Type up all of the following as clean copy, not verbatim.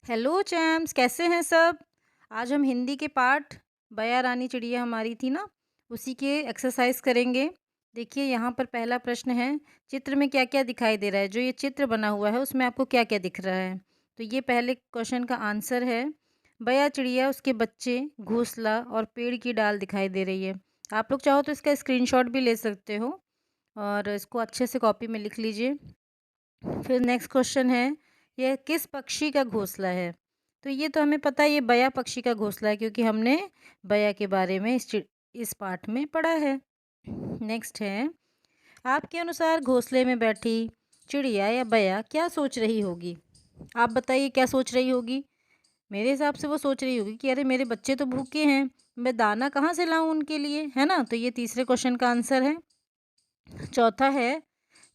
Hello चैम्स, कैसे हैं सब? आज हम हिंदी के पाठ बया रानी चिड़िया हमारी थी ना, उसी के एक्सरसाइज करेंगे। देखिए यहाँ पर पहला प्रश्न है, चित्र में क्या-क्या दिखाई दे रहा है? जो ये चित्र बना हुआ है उसमें आपको क्या-क्या दिख रहा है? तो ये पहले क्वेश्चन का आंसर है, बया चिड़िया, उसके बच्चे, घोंसला और पेड़ की डाल दिखाई दे रही है। आप लोग चाहो तो इसका स्क्रीनशॉट भी ले सकते हो और इसको अच्छे से कॉपी में लिख लीजिए। फिर नेक्स्ट क्वेश्चन है, यह किस पक्षी का घोंसला है? तो ये तो हमें पता है, ये बया पक्षी का घोंसला है क्योंकि हमने बया के बारे में इस पाठ में पढ़ा है। नेक्स्ट है, आपके अनुसार घोंसले में बैठी चिड़िया या बया क्या सोच रही होगी? आप बताइए क्या सोच रही होगी? मेरे हिसाब से वो सोच रही होगी कि अरे मेरे बच्चे तो भूखे हैं, मैं दाना कहाँ से लाऊं उनके लिए, है ना? तो ये तीसरे क्वेश्चन का आंसर है। चौथा है,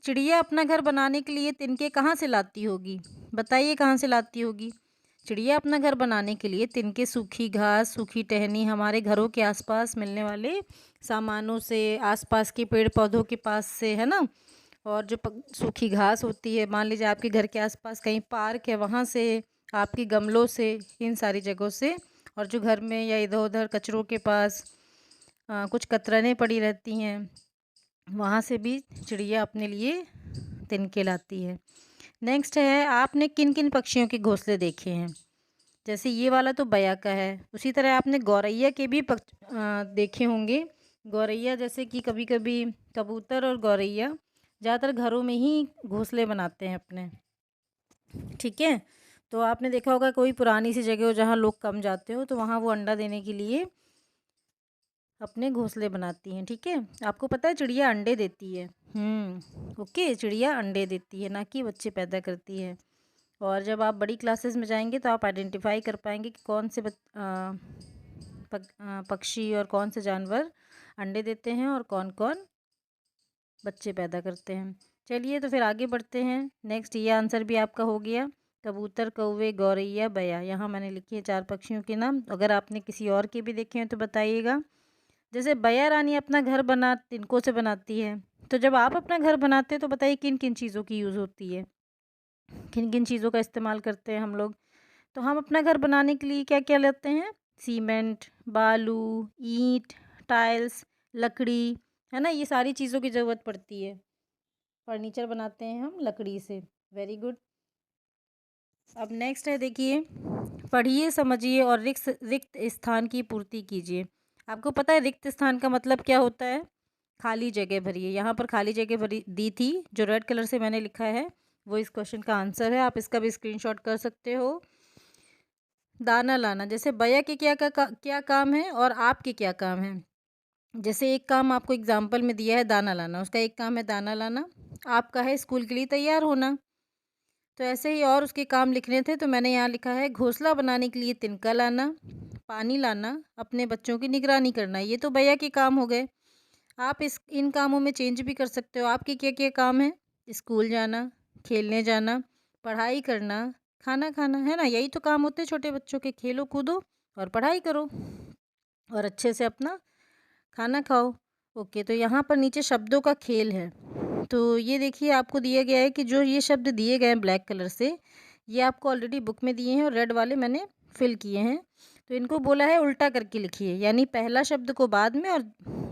चिड़िया अपना घर बनाने के लिए तिनके कहाँ से लाती होगी? बताइए कहाँ से लाती होगी? चिड़िया अपना घर बनाने के लिए तिनके सूखी घास, सूखी टहनी, हमारे घरों के आसपास मिलने वाले सामानों से, आसपास के पेड़ पौधों के पास से, है ना? और जो सूखी घास होती है, मान लीजिए आपके घर के आसपास कहीं पार्क है, वहाँ से, आपके गमलों से, इन सारी जगहों से। और जो घर में या इधर उधर कचरों के पास कुछ कतरनें पड़ी रहती हैं, वहाँ से भी चिड़िया अपने लिए तिनके लाती है। नेक्स्ट है, आपने किन किन पक्षियों के घोंसले देखे हैं? जैसे ये वाला तो बया का है, उसी तरह आपने गौरैया के भी देखे होंगे। गौरैया जैसे कि कभी कभी कबूतर और गौरैया ज़्यादातर घरों में ही घोंसले बनाते हैं अपने। ठीक है, तो आपने देखा होगा कोई पुरानी सी जगह हो जहाँ लोग कम जाते हो, तो वहाँ वो अंडा देने के लिए अपने घोंसले बनाती हैं। ठीक है, आपको पता है चिड़िया अंडे देती है। ओके, चिड़िया अंडे देती है, ना कि बच्चे पैदा करती है। और जब आप बड़ी क्लासेस में जाएंगे तो आप आइडेंटिफाई कर पाएंगे कि कौन से पक्षी और कौन से जानवर अंडे देते हैं और कौन कौन बच्चे पैदा करते हैं। चलिए तो फिर आगे बढ़ते हैं। नेक्स्ट, ये आंसर भी आपका हो गया, कबूतर, कौवे, गौरैया, बया। यहाँ मैंने लिखी है 4 पक्षियों के नाम। अगर आपने किसी और के भी देखे हैं तो बताइएगा। जैसे बया रानी अपना घर तिनकों से बनाती है, तो जब आप अपना घर बनाते हैं तो बताइए किन किन चीज़ों की यूज़ होती है, किन किन चीज़ों का इस्तेमाल करते हैं हम लोग? तो हम अपना घर बनाने के लिए क्या क्या लेते हैं? सीमेंट, बालू, ईंट, टाइल्स, लकड़ी, है ना? ये सारी चीज़ों की ज़रूरत पड़ती है। फर्नीचर बनाते हैं हम लकड़ी से। Very good. अब नेक्स्ट है, देखिए, पढ़िए, समझिए और रिक्त रिक्त स्थान की पूर्ति कीजिए। आपको पता है रिक्त स्थान का मतलब क्या होता है? खाली जगह भरिए। यहाँ पर खाली जगह भरी दी थी, जो रेड कलर से मैंने लिखा है वो इस क्वेश्चन का आंसर है। आप इसका भी स्क्रीनशॉट कर सकते हो। दाना लाना, जैसे भैया के क्या काम है और आपके क्या काम है? जैसे एक काम आपको एग्जाम्पल में दिया है दाना लाना, उसका एक काम है दाना लाना, आपका है स्कूल के लिए तैयार होना। तो ऐसे ही और उसके काम लिखने थे, तो मैंने यहाँ लिखा है घोंसला बनाने के लिए तिनका लाना, पानी लाना, अपने बच्चों की निगरानी करना। ये तो भैया के काम हो गए। आप इन कामों में चेंज भी कर सकते हो। आपके क्या क्या काम है? स्कूल जाना, खेलने जाना, पढ़ाई करना, खाना खाना, है ना? यही तो काम होते हैं छोटे बच्चों के। खेलो कूदो और पढ़ाई करो और अच्छे से अपना खाना खाओ। ओके, तो यहाँ पर नीचे शब्दों का खेल है। तो ये देखिए, आपको दिया गया है कि जो ये शब्द दिए गए हैं ब्लैक कलर से, ये आपको ऑलरेडी बुक में दिए हैं और रेड वाले मैंने फिल किए हैं। तो इनको बोला है उल्टा करके लिखिए, यानी पहला शब्द को बाद में और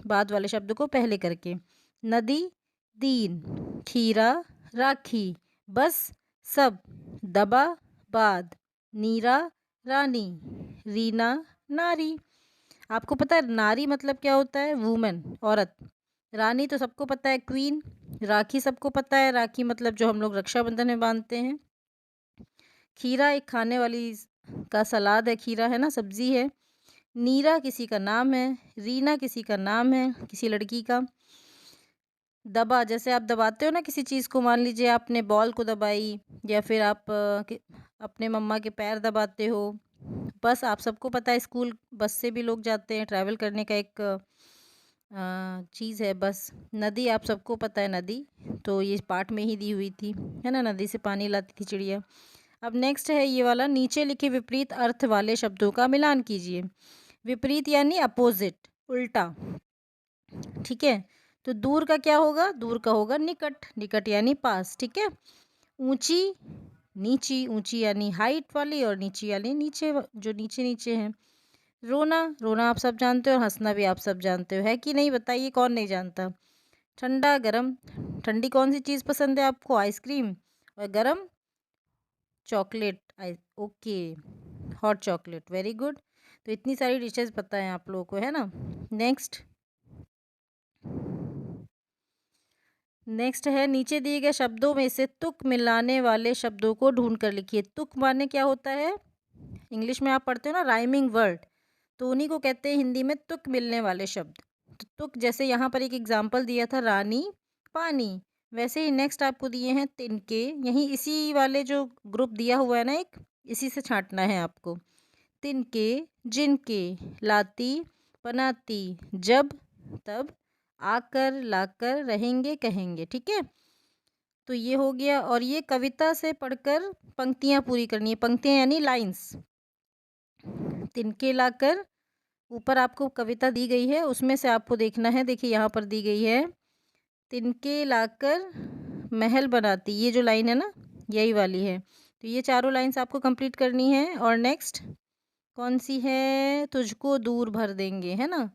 बाद वाले शब्द को पहले करके। नदी, दीन, खीरा, राखी, बस, सब, दबा, बाद, नीरा, रानी, रीना, नारी। आपको पता है नारी मतलब क्या होता है? वुमेन, औरत। रानी तो सबको पता है, क्वीन। राखी सबको पता है, राखी मतलब जो हम लोग रक्षाबंधन में बांधते हैं। खीरा एक खाने वाली का सलाद है, खीरा, है ना, सब्जी है। नीरा किसी का नाम है। रीना किसी का नाम है, किसी लड़की का। दबा, जैसे आप दबाते हो ना किसी चीज़ को, मान लीजिए आपने बॉल को दबाई, या फिर आप अपने मम्मा के पैर दबाते हो। बस आप सबको पता है, स्कूल बस से भी लोग जाते हैं, ट्रैवल करने का एक चीज़ है बस। नदी आप सबको पता है, नदी तो ये पाठ में ही दी हुई थी, है ना? नदी से पानी लाती थी चिड़िया। अब नेक्स्ट है ये वाला, नीचे लिखे विपरीत अर्थ वाले शब्दों का मिलान कीजिए। विपरीत यानी अपोजिट, उल्टा। ठीक है, तो दूर का क्या होगा? दूर का होगा निकट, निकट यानी पास। ठीक है, ऊंची, नीची, ऊंची यानी हाइट वाली, और नीची यानी जो नीचे नीचे हैं। रोना, रोना आप सब जानते हो, और हंसना भी आप सब जानते हो, है कि नहीं? बताइए कौन नहीं जानता। ठंडा गरम, ठंडी कौन सी चीज़ पसंद है आपको? आइसक्रीम। और गरम chocolate. Okay, hot chocolate, very good. तो इतनी सारी डिशेस पता है आप लोगों को, है ना? नेक्स्ट, नेक्स्ट है नीचे दिए गए शब्दों में से तुक मिलाने वाले शब्दों को ढूंढ कर लिखिए। तुक माने क्या होता है? इंग्लिश में आप पढ़ते हो ना राइमिंग वर्ड, तो उन्हीं को कहते हैं हिंदी में तुक मिलने वाले शब्द। तो तुक, जैसे यहाँ पर एक एग्जाम्पल दिया था रानी पानी, वैसे ही नेक्स्ट आपको दिए हैं तिनके। यहीं इसी वाले जो ग्रुप दिया हुआ है ना एक, इसी से छांटना है आपको। तिनके, जिनके, लाती, बनाती, जब, तब, आकर, लाकर, रहेंगे, कहेंगे। ठीक है, तो ये हो गया। और ये कविता से पढ़कर पंक्तियाँ पूरी करनी है। पंक्तियाँ यानी लाइंस। तिनके लाकर, ऊपर आपको कविता दी गई है, उसमें से आपको देखना है। देखिए यहाँ पर दी गई है, तिनके लाकर महल बनाती, ये जो लाइन है ना, यही वाली है। तो ये चारों लाइंस आपको कंप्लीट करनी है। और नेक्स्ट कौन सी है? तुझको दूर भर देंगे, है ना?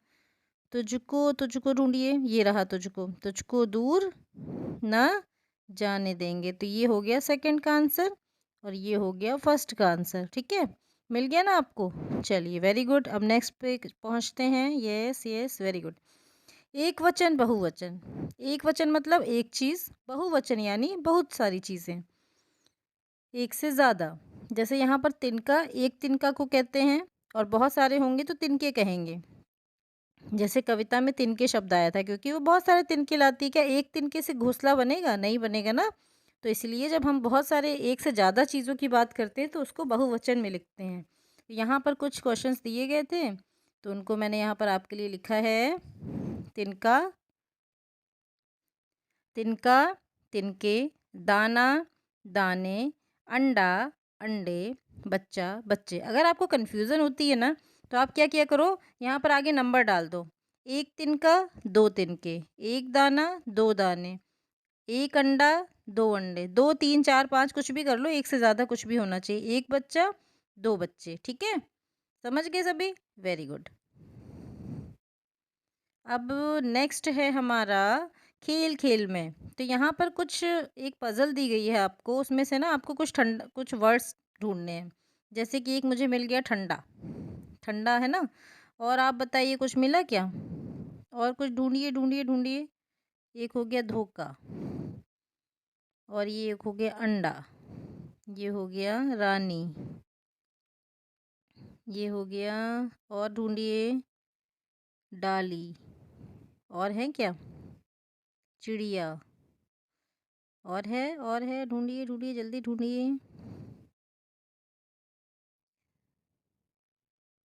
तुझको, तुझको ढूंढिए, ये रहा तुझको, तुझको दूर ना जाने देंगे। तो ये हो गया सेकंड का आंसर, और ये हो गया फर्स्ट का आंसर। ठीक है, मिल गया ना आपको? चलिए, वेरी गुड। अब नेक्स्ट पे पहुंचते हैं। Yes yes, very good. एक वचन बहुवचन। एक वचन मतलब एक चीज़, बहुवचन यानी बहुत सारी चीज़ें, एक से ज़्यादा। जैसे यहाँ पर तिनका, एक तिनका को कहते हैं, और बहुत सारे होंगे तो तिनके कहेंगे। जैसे कविता में तिनके शब्द आया था, क्योंकि वो बहुत सारे तिनके लाती है। क्या एक तिनके से घोंसला बनेगा? नहीं बनेगा ना। तो इसलिए जब हम बहुत सारे, एक से ज़्यादा चीज़ों की बात करते हैं तो उसको बहुवचन में लिखते हैं। तो यहाँ पर कुछ क्वेश्चंस दिए गए थे, तो उनको मैंने यहाँ पर आपके लिए लिखा है। तिनका, तिनका, तिनके, दाना, दाने, अंडा, अंडे, बच्चा, बच्चे। अगर आपको कन्फ्यूज़न होती है ना, तो आप क्या किया करो, यहाँ पर आगे नंबर डाल दो। एक तिनका, दो तिनके, एक दाना, दो दाने, एक अंडा, दो अंडे, दो, तीन, चार, पाँच, कुछ भी कर लो, एक से ज़्यादा कुछ भी होना चाहिए। एक बच्चा, दो बच्चे। ठीक है, समझ गए सभी? Very good. अब नेक्स्ट है हमारा खेल खेल में। तो यहाँ पर कुछ एक पज़ल दी गई है आपको, उसमें से ना आपको कुछ वर्ड्स ढूंढने हैं। जैसे कि एक मुझे मिल गया ठंडा, ठंडा है ना, और आप बताइए कुछ मिला क्या? और कुछ ढूंढिए ढूंढिए ढूंढिए। एक हो गया धोखा, और ये एक हो गया अंडा, ये हो गया रानी, ये हो गया, और ढूंढिए, डाली, और है क्या? चिड़िया, और है, ढूंढिए ढूंढिए, जल्दी ढूंढिए।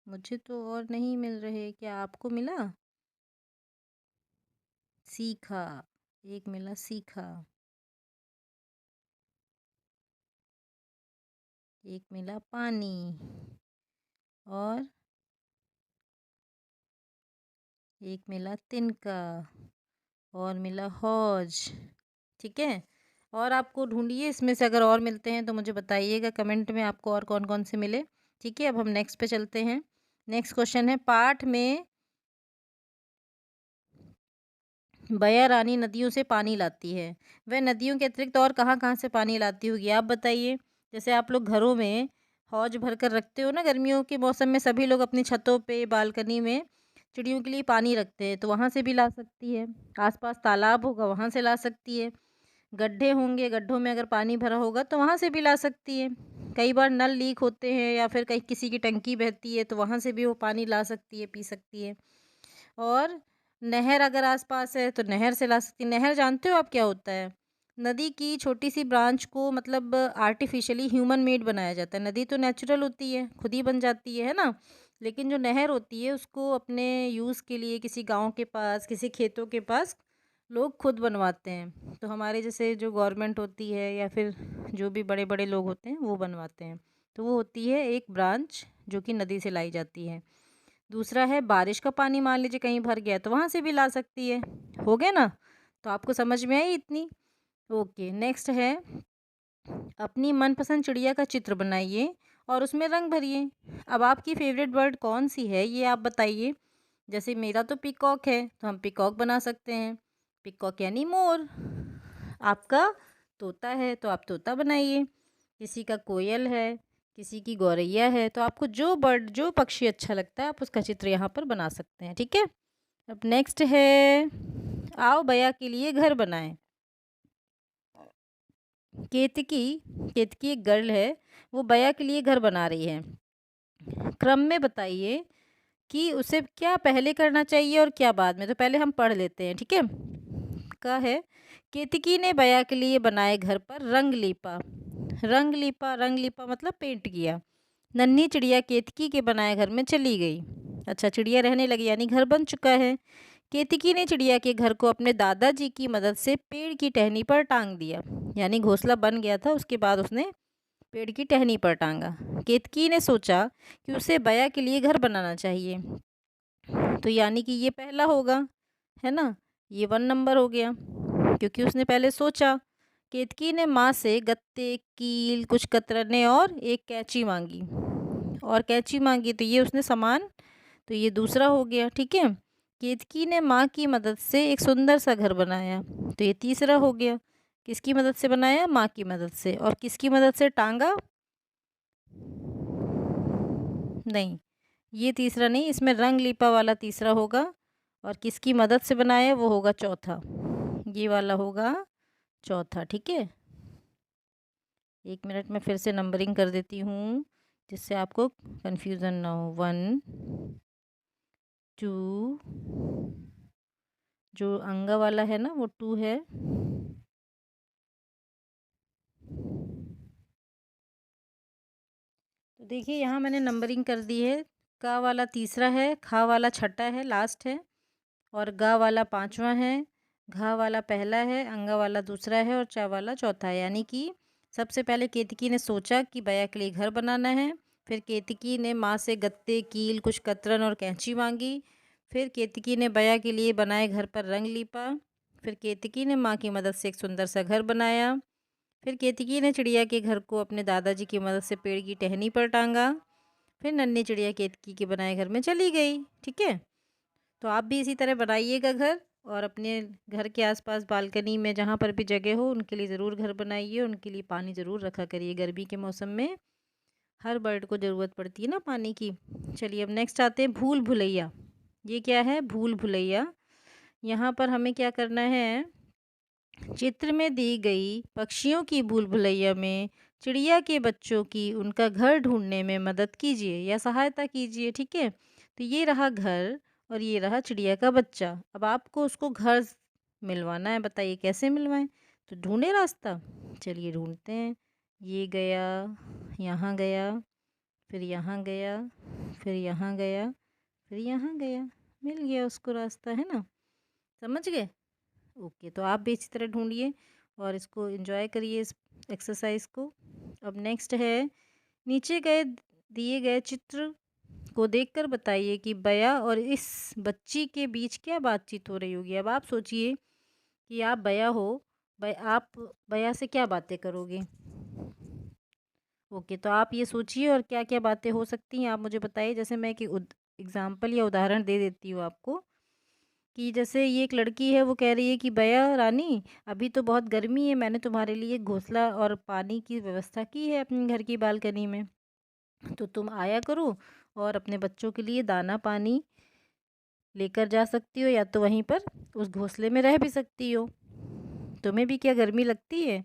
मुझे तो और नहीं मिल रहे, क्या आपको मिला? सीखा, एक मिला सीखा, एक मिला पानी, और एक मिला तिनका, और मिला हौज। ठीक है, और आपको ढूंढिए इसमें से, अगर और मिलते हैं तो मुझे बताइएगा कमेंट में आपको और कौन कौन से मिले। ठीक है, अब हम नेक्स्ट पे चलते हैं। नेक्स्ट क्वेश्चन है, पाठ में बया रानी नदियों से पानी लाती है, वह नदियों के अतिरिक्त और कहाँ कहाँ से पानी लाती होगी? आप बताइए। जैसे आप लोग घरों में हौज भर कर रखते हो ना, गर्मियों के मौसम में सभी लोग अपनी छतों पे, बालकनी में चिड़ियों के लिए पानी रखते हैं, तो वहाँ से भी ला सकती है। आसपास तालाब होगा, वहाँ से ला सकती है। गड्ढे होंगे, गड्ढों में अगर पानी भरा होगा तो वहाँ से भी ला सकती है। कई बार नल लीक होते हैं, या फिर कहीं किसी की टंकी बहती है, तो वहाँ से भी वो पानी ला सकती है, पी सकती है। और नहर अगर आसपास है तो नहर से ला सकती है। नहर जानते हो आप क्या होता है? नदी की छोटी सी ब्रांच को मतलब आर्टिफिशियली ह्यूमन मेड बनाया जाता है। नदी तो नेचुरल होती है, खुद ही बन जाती है ना? लेकिन जो नहर होती है उसको अपने यूज़ के लिए किसी गांव के पास, किसी खेतों के पास लोग खुद बनवाते हैं। तो हमारे जैसे जो गवर्नमेंट होती है, या फिर जो भी बड़े बड़े लोग होते हैं, वो बनवाते हैं। तो वो होती है एक ब्रांच जो कि नदी से लाई जाती है। दूसरा है बारिश का पानी, मान लीजिए कहीं भर गया तो वहाँ से भी ला सकती है। हो गया ना? तो आपको समझ में आई इतनी? ओके, नेक्स्ट है अपनी मनपसंद चिड़िया का चित्र बनाइए और उसमें रंग भरिए। अब आपकी फेवरेट बर्ड कौन सी है ये आप बताइए। जैसे मेरा तो पीकॉक है तो हम पीकॉक बना सकते हैं, पीकॉक यानी मोर। आपका तोता है तो आप तोता बनाइए, किसी का कोयल है, किसी की गौरैया है, तो आपको जो बर्ड जो पक्षी अच्छा लगता है आप उसका चित्र यहाँ पर बना सकते हैं। ठीक है। अब नेक्स्ट है, आओ बया के लिए घर बनाएं। केतकी केतकी एक गर्ल है, वो बया के लिए घर बना रही है। क्रम में बताइए कि उसे क्या पहले करना चाहिए और क्या बाद में। तो पहले हम पढ़ लेते हैं, ठीक है। का है, केतकी ने बया के लिए बनाए घर पर रंग लीपा। रंग लीपा, रंग लीपा मतलब पेंट किया। नन्ही चिड़िया केतकी के बनाए घर में चली गई। अच्छा, चिड़िया रहने लगी यानी घर बन चुका है। केतकी ने चिड़िया के घर को अपने दादाजी की मदद से पेड़ की टहनी पर टांग दिया, यानी घोंसला बन गया था, उसके बाद उसने पेड़ की टहनी पर टांगा। केतकी ने सोचा कि उसे बया के लिए घर बनाना चाहिए, तो यानी कि ये पहला होगा, है ना। ये 1 नंबर हो गया क्योंकि उसने पहले सोचा। केतकी ने माँ से गत्ते, कील, कुछ कतरने और एक कैंची मांगी, और कैंची मांगी तो ये उसने सामान, तो ये दूसरा हो गया। ठीक है। केतकी ने माँ की मदद से एक सुंदर सा घर बनाया, तो ये तीसरा हो गया। किसकी मदद से बनाया? माँ की मदद से। और किसकी मदद से टांगा? नहीं, ये तीसरा नहीं, इसमें रंग लीपा वाला तीसरा होगा। और किसकी मदद से बनाया वो होगा चौथा, ये वाला होगा चौथा। ठीक है। 1 मिनट में फिर से नंबरिंग कर देती हूँ जिससे आपको कंफ्यूजन ना हो। 1 2, जो अंगा वाला है ना वो 2 है। तो देखिए यहाँ मैंने नंबरिंग कर दी है। का वाला तीसरा है, खा वाला छठा है, लास्ट है, और गा वाला पांचवा है, घा वाला पहला है, अंगा वाला दूसरा है, और चा वाला चौथा है। यानी कि सबसे पहले केतकी ने सोचा कि बया के लिए घर बनाना है। फिर केतकी ने माँ से गत्ते, कील, कुछ कतरन और कैंची मांगी। फिर केतकी ने बया के लिए बनाए घर पर रंग लीपा। फिर केतकी ने माँ की मदद से एक सुंदर सा घर बनाया। फिर केतकी ने चिड़िया के घर को अपने दादाजी की मदद से पेड़ की टहनी पर टांगा। फिर नन्ही चिड़िया केतकी के बनाए घर में चली गई। ठीक है। तो आप भी इसी तरह बनाइएगा घर, और अपने घर के आसपास बालकनी में जहाँ पर भी जगह हो उनके लिए ज़रूर घर बनाइए। उनके लिए पानी ज़रूर रखा करिए, गर्मी के मौसम में हर बर्ड को ज़रूरत पड़ती है ना पानी की। चलिए अब नेक्स्ट आते हैं, भूल भुलैया। ये क्या है? भूल भुलैया। यहाँ पर हमें क्या करना है, चित्र में दी गई पक्षियों की भूल भुलैया में चिड़िया के बच्चों की उनका घर ढूंढने में मदद कीजिए या सहायता कीजिए। ठीक है। तो ये रहा घर और ये रहा चिड़िया का बच्चा। अब आपको उसको घर मिलवाना है, बताइए कैसे मिलवाएं। तो ढूंढे रास्ता, चलिए ढूंढते हैं। ये गया, यहाँ गया, फिर यहाँ गया, फिर यहाँ गया, फिर यहाँ गया, मिल गया उसको रास्ता, है ना। समझ गए? ओके, तो आप भी इसी तरह ढूंढिए और इसको एंजॉय करिए, इस एक्सरसाइज को। अब नेक्स्ट है, नीचे गए दिए गए चित्र को देखकर बताइए कि बया और इस बच्ची के बीच क्या बातचीत हो रही होगी। अब आप सोचिए कि आप बया हो, आप बया से क्या बातें करोगे। ओके, तो आप ये सोचिए और क्या क्या बातें हो सकती हैं आप मुझे बताइए। जैसे मैं एक एग्जाम्पल या उदाहरण दे देती हूँ आपको, कि जैसे ये एक लड़की है, वो कह रही है कि बया रानी, अभी तो बहुत गर्मी है, मैंने तुम्हारे लिए घोंसला और पानी की व्यवस्था की है अपने घर की बालकनी में, तो तुम आया करो और अपने बच्चों के लिए दाना पानी लेकर जा सकती हो, या तो वहीं पर उस घोंसले में रह भी सकती हो। तुम्हें भी क्या गर्मी लगती है।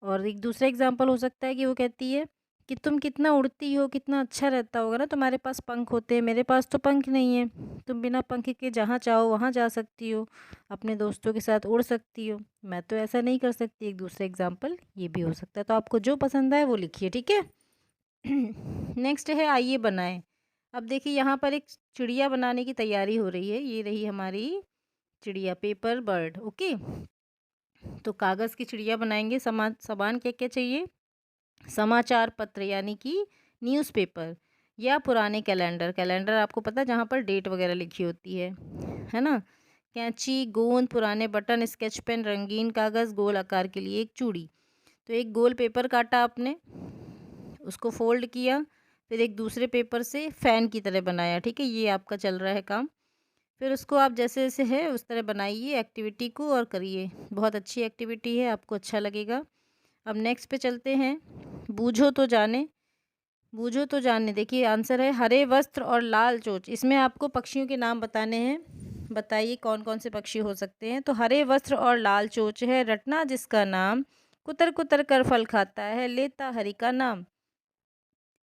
और एक दूसरा एग्जाम्पल हो सकता है कि वो कहती है कि तुम कितना उड़ती हो, कितना अच्छा रहता होगा ना तुम्हारे पास पंख होते हैं, मेरे पास तो पंख नहीं है। तुम बिना पंख के जहाँ चाहो वहाँ जा सकती हो, अपने दोस्तों के साथ उड़ सकती हो, मैं तो ऐसा नहीं कर सकती। एक दूसरा एग्जाम्पल ये भी हो सकता है। तो आपको जो पसंद आए वो लिखिए। ठीक है। नेक्स्ट है, आइए बनाएं। अब देखिए यहाँ पर एक चिड़िया बनाने की तैयारी हो रही है। ये रही हमारी चिड़िया, पेपर बर्ड। ओके, तो कागज़ की चिड़िया बनाएंगे। सामान क्या क्या चाहिए? समाचार पत्र यानी कि न्यूज़पेपर, या पुराने कैलेंडर। कैलेंडर आपको पता है जहाँ पर डेट वगैरह लिखी होती है ना। कैंची, गोंद, पुराने बटन, स्केच पेन, रंगीन कागज़, गोल आकार के लिए एक चूड़ी। तो एक गोल पेपर काटा आपने, उसको फोल्ड किया, फिर एक दूसरे पेपर से फ़ैन की तरह बनाया, ठीक है? ये आपका चल रहा है काम। फिर उसको आप जैसे-जैसे है उस तरह बनाइए एक्टिविटी को और करिए। बहुत अच्छी एक्टिविटी है, आपको अच्छा लगेगा। अब नेक्स्ट पे चलते हैं, बूझो तो जाने। बूझो तो जाने देखिए आंसर है हरे वस्त्र और लाल चोंच। इसमें आपको पक्षियों के नाम बताने हैं। बताइए कौन-कौन से पक्षी हो सकते हैं? तो हरे वस्त्र और लाल चोंच है, रटना जिसका नाम, कुतर-कुतर कर फल खाता है, लेता हरि का नाम।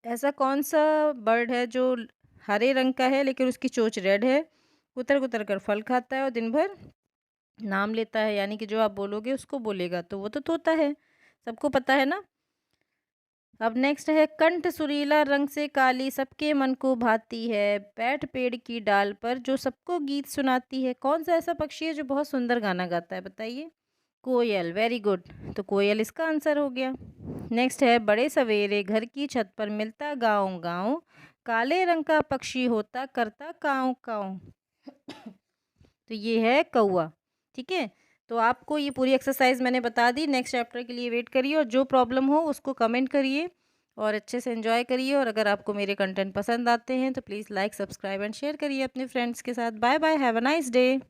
ऐसा कौन-सा बर्ड है जो हरे रंग का है लेकिन उसकी चोंच रेड है, कुतर-कुतर कर फल खाता है और दिन भर नाम लेता है, यानी कि जो आप बोलोगे उसको बोलेगा, तो वो तो तोता है। सबको पता है ना? अब नेक्स्ट है कंठ सुरीला रंग से काली सबके मन को भाती है, बैठ पेड़ की डाल पर जो सबको गीत सुनाती है। कौन सा ऐसा पक्षी है जो बहुत सुंदर गाना गाता है बताइए? कोयल, वेरी गुड। तो कोयल इसका आंसर हो गया। नेक्स्ट है बड़े सवेरे घर की छत पर मिलता गाँव गाँव, काले रंग का पक्षी होता करता काँव काँव। तो ये है कौवा, ठीक है? तो आपको ये पूरी एक्सरसाइज मैंने बता दी। नेक्स्ट चैप्टर के लिए वेट करिए और जो प्रॉब्लम हो उसको कमेंट करिए और अच्छे से एंजॉय करिए। और अगर आपको मेरे कंटेंट पसंद आते हैं तो please like, subscribe and share करिए अपने फ्रेंड्स के साथ। Bye bye, have a nice day.